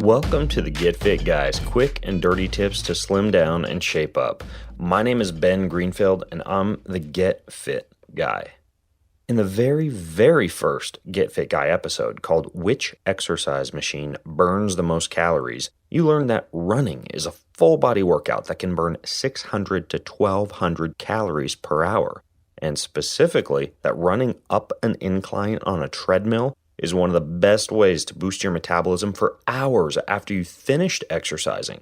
Welcome to the Get Fit Guys, quick and dirty tips to slim down and shape up. My name is Ben Greenfield and I'm the Get Fit Guy. In the very first Get Fit Guy episode called Which Exercise Machine Burns the Most Calories, you learned that running is a full body workout that can burn 600 to 1200 calories per hour. And specifically, that running up an incline on a treadmill is one of the best ways to boost your metabolism for hours after you finished exercising.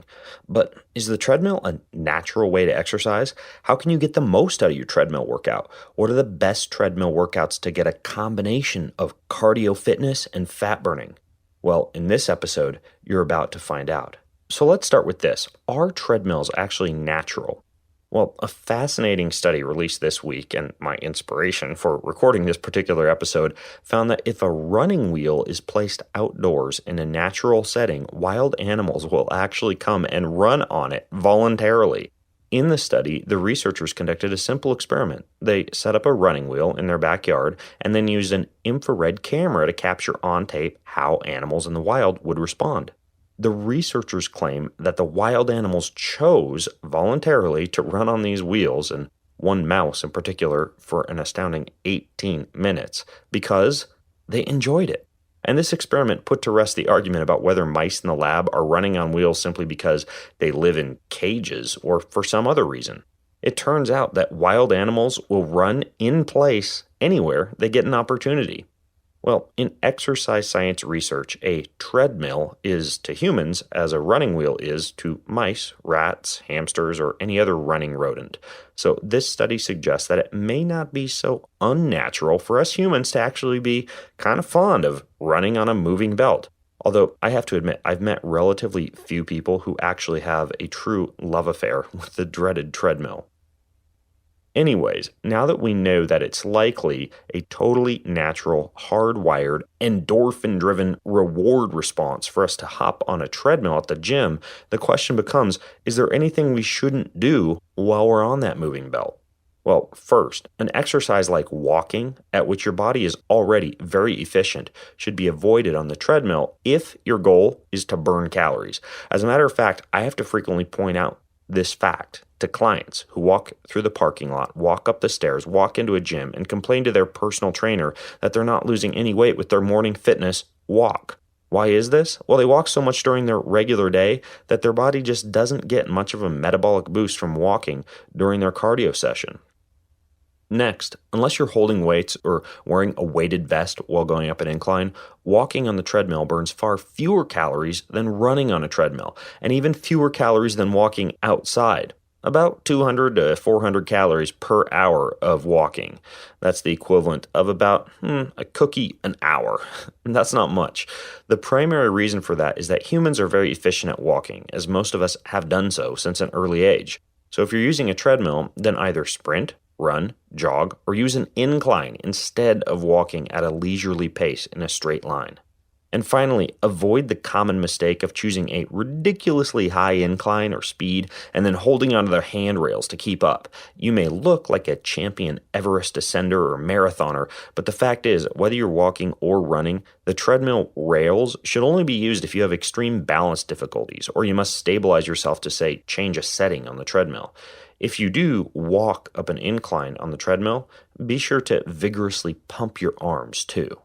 But is the treadmill a natural way to exercise? How can you get the most out of your treadmill workout? What are the best treadmill workouts to get a combination of cardio fitness and fat burning? Well, in this episode, you're about to find out. So let's start with this. Are treadmills actually natural? Well, a fascinating study released this week, and my inspiration for recording this particular episode, found that if a running wheel is placed outdoors in a natural setting, wild animals will actually come and run on it voluntarily. In the study, the researchers conducted a simple experiment. They set up a running wheel in their backyard and then used an infrared camera to capture on tape how animals in the wild would respond. The researchers claim that the wild animals chose voluntarily to run on these wheels, and one mouse in particular, for an astounding 18 minutes, because they enjoyed it. And this experiment put to rest the argument about whether mice in the lab are running on wheels simply because they live in cages or for some other reason. It turns out that wild animals will run in place anywhere they get an opportunity. Well, in exercise science research, a treadmill is to humans as a running wheel is to mice, rats, hamsters, or any other running rodent. So this study suggests that it may not be so unnatural for us humans to actually be kind of fond of running on a moving belt. Although I have to admit, I've met relatively few people who actually have a true love affair with the dreaded treadmill. Anyways, now that we know that it's likely a totally natural, hardwired, endorphin-driven reward response for us to hop on a treadmill at the gym, the question becomes, is there anything we shouldn't do while we're on that moving belt? Well, first, an exercise like walking, at which your body is already very efficient, should be avoided on the treadmill if your goal is to burn calories. As a matter of fact, I have to frequently point out this fact to clients who walk through the parking lot, walk up the stairs, walk into a gym, and complain to their personal trainer that they're not losing any weight with their morning fitness walk. Why is this? Well, they walk so much during their regular day that their body just doesn't get much of a metabolic boost from walking during their cardio session. Next, unless you're holding weights or wearing a weighted vest while going up an incline, walking on the treadmill burns far fewer calories than running on a treadmill, and even fewer calories than walking outside. About 200 to 400 calories per hour of walking. That's the equivalent of about a cookie an hour. And that's not much. The primary reason for that is that humans are very efficient at walking, as most of us have done so since an early age. So if you're using a treadmill, then either sprint, run, jog, or use an incline instead of walking at a leisurely pace in a straight line. And finally, avoid the common mistake of choosing a ridiculously high incline or speed and then holding onto their handrails to keep up. You may look like a champion Everest ascender or marathoner, but the fact is, whether you're walking or running, the treadmill rails should only be used if you have extreme balance difficulties or you must stabilize yourself to, say, change a setting on the treadmill. If you do walk up an incline on the treadmill, be sure to vigorously pump your arms too.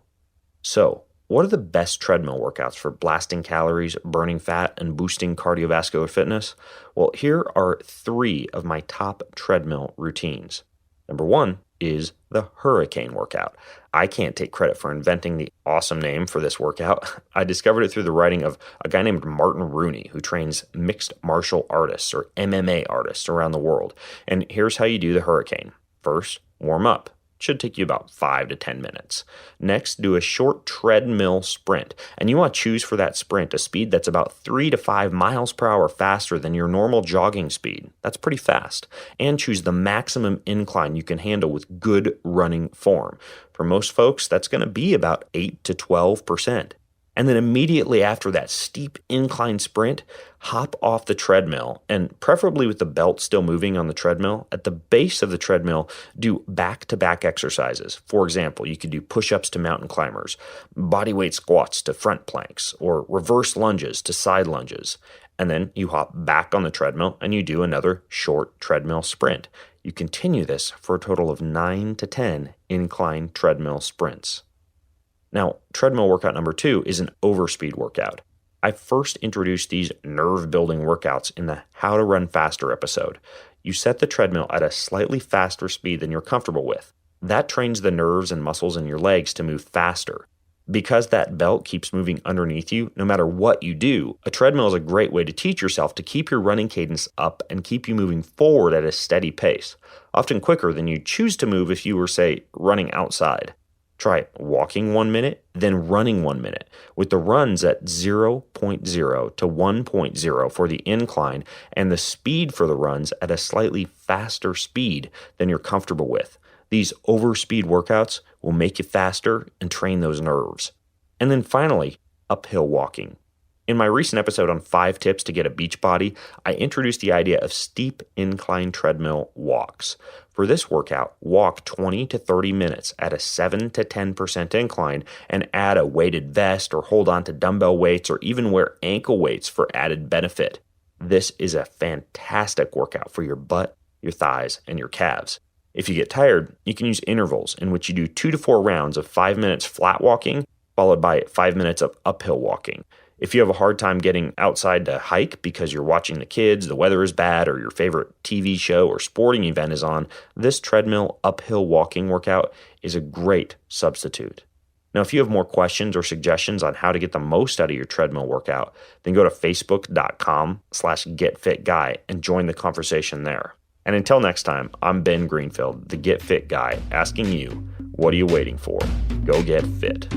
So, what are the best treadmill workouts for blasting calories, burning fat, and boosting cardiovascular fitness? Well, here are 3 of my top treadmill routines. Number 1 is the Hurricane workout. I can't take credit for inventing the awesome name for this workout. I discovered it through the writing of a guy named Martin Rooney, who trains mixed martial artists or MMA artists around the world. And here's how you do the Hurricane. First, warm up. Should take you about 5 to 10 minutes. Next, do a short treadmill sprint. And you want to choose for that sprint a speed that's about 3 to 5 miles per hour faster than your normal jogging speed. That's pretty fast. And choose the maximum incline you can handle with good running form. For most folks, that's going to be about 8 to 12%. And then immediately after that steep incline sprint, hop off the treadmill, and preferably with the belt still moving on the treadmill. At the base of the treadmill, do back-to-back exercises. For example, you could do push-ups to mountain climbers, bodyweight squats to front planks, or reverse lunges to side lunges. And then you hop back on the treadmill and you do another short treadmill sprint. You continue this for a total of 9 to 10 incline treadmill sprints. Now, treadmill workout number 2 is an overspeed workout. I first introduced these nerve-building workouts in the How to Run Faster episode. You set the treadmill at a slightly faster speed than you're comfortable with. That trains the nerves and muscles in your legs to move faster. Because that belt keeps moving underneath you, no matter what you do, a treadmill is a great way to teach yourself to keep your running cadence up and keep you moving forward at a steady pace, often quicker than you choose to move if you were, say, running outside. Try walking 1 minute, then running 1 minute, with the runs at 0.0 to 1.0 for the incline and the speed for the runs at a slightly faster speed than you're comfortable with. These overspeed workouts will make you faster and train those nerves. And then finally, uphill walking. In my recent episode on 5 tips to get a beach body, I introduced the idea of steep incline treadmill walks. For this workout, walk 20 to 30 minutes at a 7 to 10% incline and add a weighted vest or hold on to dumbbell weights or even wear ankle weights for added benefit. This is a fantastic workout for your butt, your thighs, and your calves. If you get tired, you can use intervals in which you do 2 to 4 rounds of 5 minutes flat walking, followed by 5 minutes of uphill walking. If you have a hard time getting outside to hike because you're watching the kids, the weather is bad, or your favorite TV show or sporting event is on, this treadmill uphill walking workout is a great substitute. Now, if you have more questions or suggestions on how to get the most out of your treadmill workout, then go to facebook.com/getfitguy and join the conversation there. And until next time, I'm Ben Greenfield, the Get Fit Guy, asking you, what are you waiting for? Go get fit.